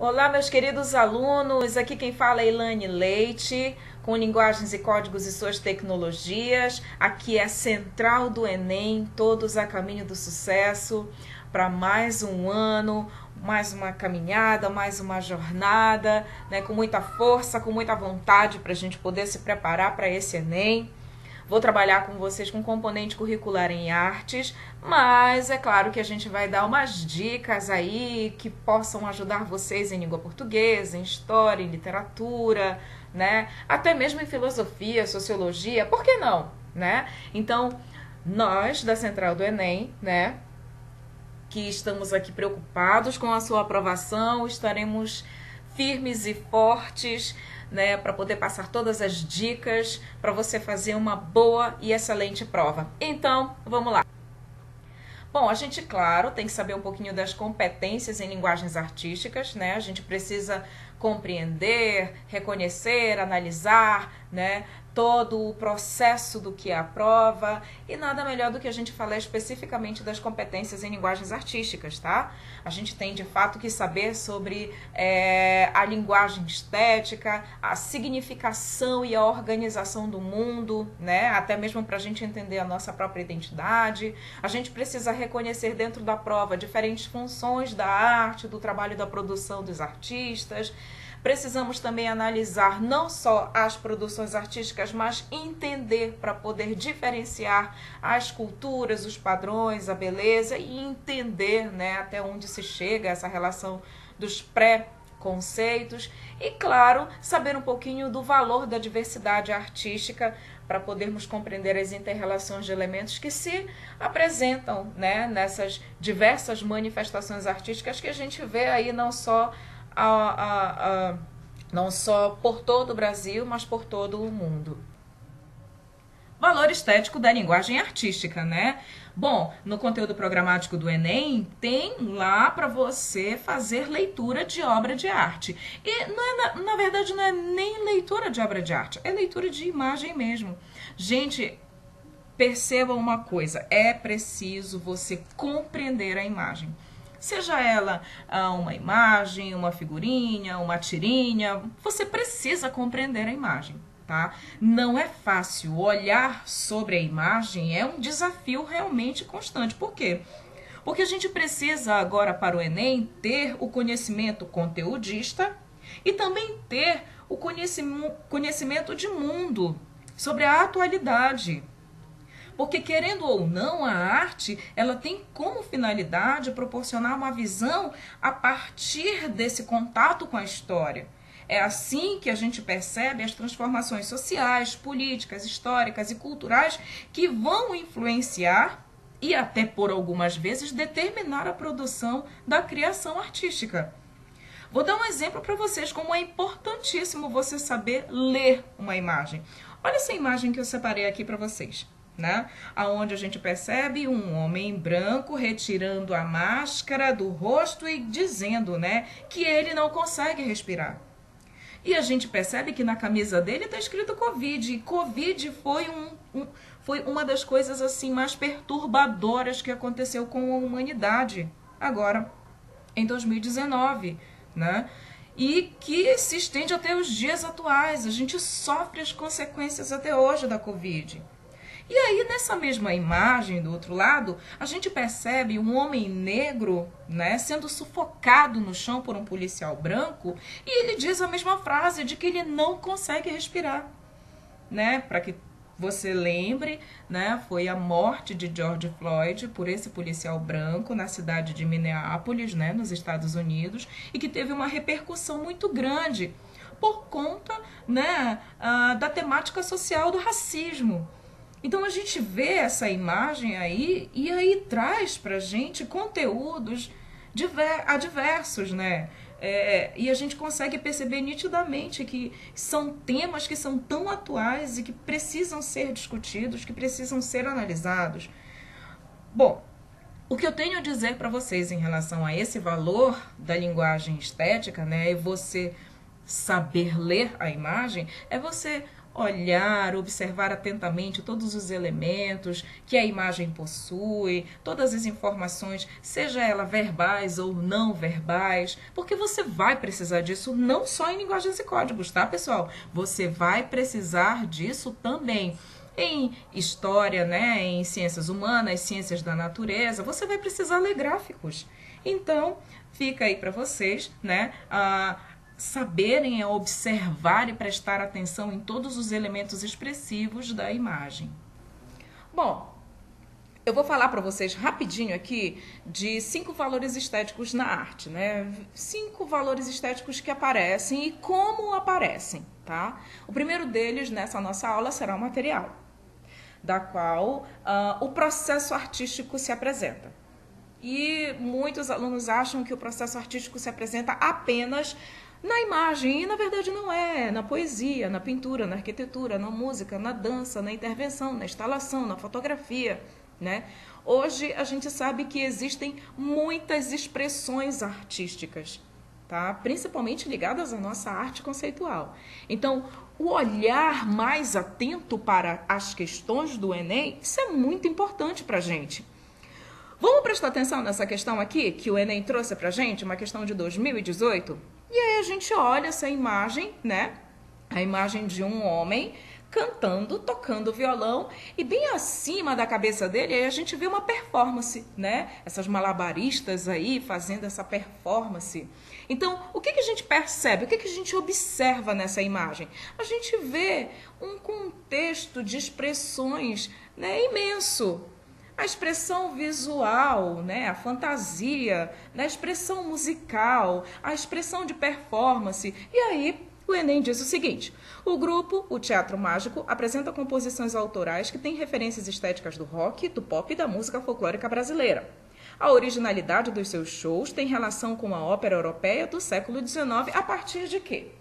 Olá, meus queridos alunos, aqui quem fala é Ilane Leite, com Linguagens e Códigos e Suas Tecnologias. Aqui é a Central do Enem, todos a caminho do sucesso, para mais um ano, mais uma caminhada, mais uma jornada, né, com muita força, com muita vontade para a gente poder se preparar para esse Enem. Vou trabalhar com vocês com componente curricular em artes, mas é claro que a gente vai dar umas dicas aí que possam ajudar vocês em língua portuguesa, em história, em literatura, né? Até mesmo em filosofia, sociologia, por que não, né? Então, nós da Central do Enem, né, que estamos aqui preocupados com a sua aprovação, estaremos firmes e fortes, né, para poder passar todas as dicas para você fazer uma boa e excelente prova. Então, vamos lá. Bom, a gente, claro, tem que saber um pouquinho das competências em linguagens artísticas, né? A gente precisa compreender, reconhecer, analisar, né, todo o processo do que é a prova, e nada melhor do que a gente falar especificamente das competências em linguagens artísticas, tá? A gente tem de fato que saber sobre a linguagem estética, a significação e a organização do mundo, né? Até mesmo para a gente entender a nossa própria identidade. A gente precisa reconhecer dentro da prova diferentes funções da arte, do trabalho da produção dos artistas. Precisamos também analisar não só as produções artísticas, mas entender para poder diferenciar as culturas, os padrões, a beleza e entender, né, até onde se chega essa relação dos pré-conceitos e, claro, saber um pouquinho do valor da diversidade artística para podermos compreender as inter-relações de elementos que se apresentam, né, nessas diversas manifestações artísticas que a gente vê aí não só não só por todo o Brasil, mas por todo o mundo. Valor estético da linguagem artística, né? Bom, no conteúdo programático do Enem, tem lá para você fazer leitura de obra de arte. E não é, na verdade, não é nem leitura de obra de arte, é leitura de imagem mesmo. Gente, percebam uma coisa, é preciso você compreender a imagem. Seja ela uma imagem, uma figurinha, uma tirinha, você precisa compreender a imagem, tá? Não é fácil. Olhar sobre a imagem é um desafio realmente constante. Por quê? Porque a gente precisa agora para o Enem ter o conhecimento conteudista e também ter o conhecimento de mundo, sobre a atualidade. Porque, querendo ou não, a arte, ela tem como finalidade proporcionar uma visão a partir desse contato com a história. É assim que a gente percebe as transformações sociais, políticas, históricas e culturais que vão influenciar e até por algumas vezes determinar a produção da criação artística. Vou dar um exemplo para vocês como é importantíssimo você saber ler uma imagem. Olha essa imagem que eu separei aqui para vocês, né? Aonde a gente percebe um homem branco retirando a máscara do rosto e dizendo, né, que ele não consegue respirar. E a gente percebe que na camisa dele está escrito Covid. E Covid foi uma das coisas assim mais perturbadoras que aconteceu com a humanidade agora em 2019, né? E que se estende até os dias atuais. A gente sofre as consequências até hoje da Covid. E aí, nessa mesma imagem, do outro lado, a gente percebe um homem negro, né, sendo sufocado no chão por um policial branco, e ele diz a mesma frase de que ele não consegue respirar, né? Para que você lembre, né, foi a morte de George Floyd por esse policial branco na cidade de Minneapolis, né, nos Estados Unidos, e que teve uma repercussão muito grande por conta, né, da temática social do racismo. Então a gente vê essa imagem aí e aí traz pra gente conteúdos adversos, né? E a gente consegue perceber nitidamente que são temas que são tão atuais e que precisam ser discutidos, que precisam ser analisados. Bom, o que eu tenho a dizer para vocês em relação a esse valor da linguagem estética, né? E você saber ler a imagem, é você olhar, observar atentamente todos os elementos que a imagem possui, todas as informações, seja ela verbais ou não verbais, porque você vai precisar disso não só em linguagens e códigos, tá, pessoal? Você vai precisar disso também em história, né, em ciências humanas, ciências da natureza, você vai precisar ler gráficos. Então, fica aí para vocês, né, saberem observar e prestar atenção em todos os elementos expressivos da imagem. Bom, eu vou falar para vocês rapidinho aqui de 5 valores estéticos na arte, né? 5 valores estéticos que aparecem e como aparecem, tá? O primeiro deles nessa nossa aula será o material, da qual o processo artístico se apresenta. E muitos alunos acham que o processo artístico se apresenta apenas na imagem, e na verdade não é. Na poesia, na pintura, na arquitetura, na música, na dança, na intervenção, na instalação, na fotografia, né? Hoje a gente sabe que existem muitas expressões artísticas, tá? Principalmente ligadas à nossa arte conceitual. Então, o olhar mais atento para as questões do Enem, isso é muito importante para a gente. Vamos prestar atenção nessa questão aqui, que o Enem trouxe pra gente, uma questão de 2018? E aí a gente olha essa imagem, né? A imagem de um homem cantando, tocando violão, e bem acima da cabeça dele, aí a gente vê uma performance, né? Essas malabaristas aí fazendo essa performance. Então, o que a gente percebe? O que a gente observa nessa imagem? A gente vê um contexto de expressões, né, imenso. A expressão visual, né, a fantasia, né, a expressão musical, a expressão de performance. E aí o Enem diz o seguinte: o grupo, o Teatro Mágico, apresenta composições autorais que têm referências estéticas do rock, do pop e da música folclórica brasileira. A originalidade dos seus shows tem relação com a ópera europeia do século XIX, a partir de quê?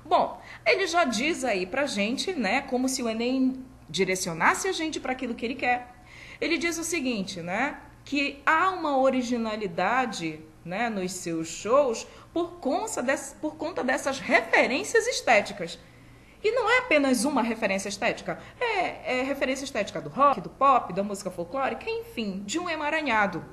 Bom, ele já diz aí pra gente, né, como se o Enem direcionasse a gente para aquilo que ele quer. Ele diz o seguinte, né, que há uma originalidade, né, nos seus shows por conta dessas referências estéticas. E não é apenas uma referência estética, é referência estética do rock, do pop, da música folclórica, enfim, de um emaranhado,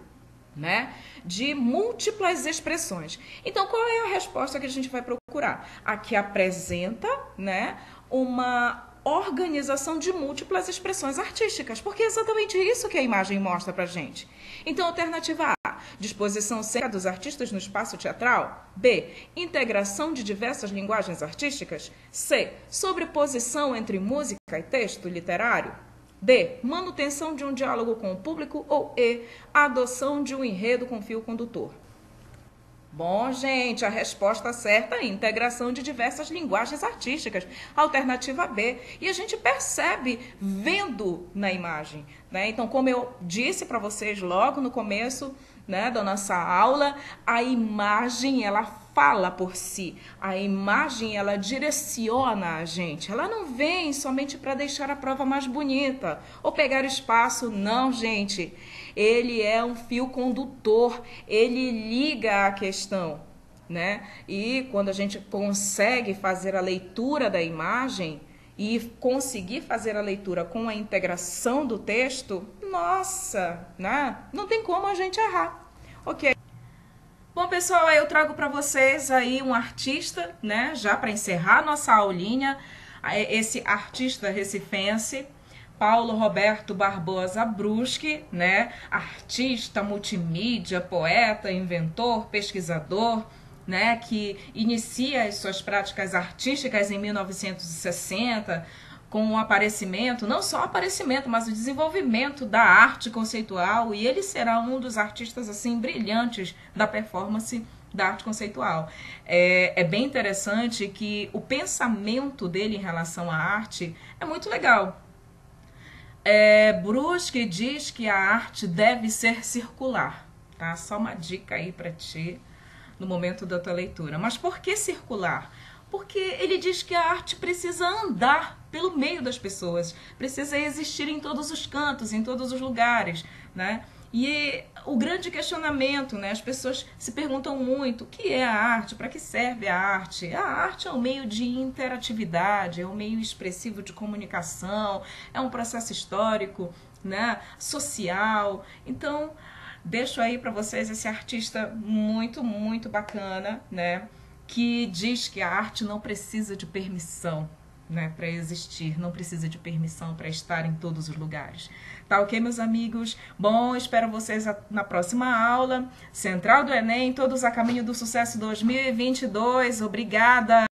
né, de múltiplas expressões. Então, qual é a resposta que a gente vai procurar? A que apresenta, né, uma organização de múltiplas expressões artísticas, porque é exatamente isso que a imagem mostra pra gente. Então, alternativa A, disposição cênica dos artistas no espaço teatral. B, integração de diversas linguagens artísticas. C, sobreposição entre música e texto literário. D, manutenção de um diálogo com o público. Ou E, adoção de um enredo com fio condutor. Bom, gente, a resposta certa é integração de diversas linguagens artísticas. Alternativa B. E a gente percebe vendo na imagem, né? Então, como eu disse para vocês logo no começo, né, da nossa aula, a imagem, ela fala por si. A imagem, ela direciona a gente. Ela não vem somente para deixar a prova mais bonita ou pegar espaço. Não, gente. Ele é um fio condutor. Ele liga a questão, né? E quando a gente consegue fazer a leitura da imagem e conseguir fazer a leitura com a integração do texto, nossa, né? Não tem como a gente errar. Ok. Bom, pessoal, eu trago para vocês aí um artista, né? Já para encerrar nossa aulinha, esse artista recifense, Paulo Roberto Barbosa Bruschi, né? Artista, multimídia, poeta, inventor, pesquisador, né? Que inicia as suas práticas artísticas em 1960, com o aparecimento, não só o aparecimento, mas o desenvolvimento da arte conceitual, e ele será um dos artistas assim brilhantes da performance da arte conceitual. É bem interessante que o pensamento dele em relação à arte é muito legal. Bruschi diz que a arte deve ser circular, tá? Só uma dica aí para ti no momento da tua leitura. Mas por que circular? Porque ele diz que a arte precisa andar pelo meio das pessoas, precisa existir em todos os cantos, em todos os lugares, né? E o grande questionamento, né? As pessoas se perguntam muito: o que é a arte? Para que serve a arte? A arte é um meio de interatividade, é um meio expressivo de comunicação, é um processo histórico, né? Social. Então, deixo aí para vocês esse artista muito bacana, né? Que diz que a arte não precisa de permissão, né, para existir, não precisa de permissão para estar em todos os lugares. Tá ok, meus amigos? Bom, espero vocês na próxima aula. Central do Enem, todos a caminho do sucesso 2022. Obrigada!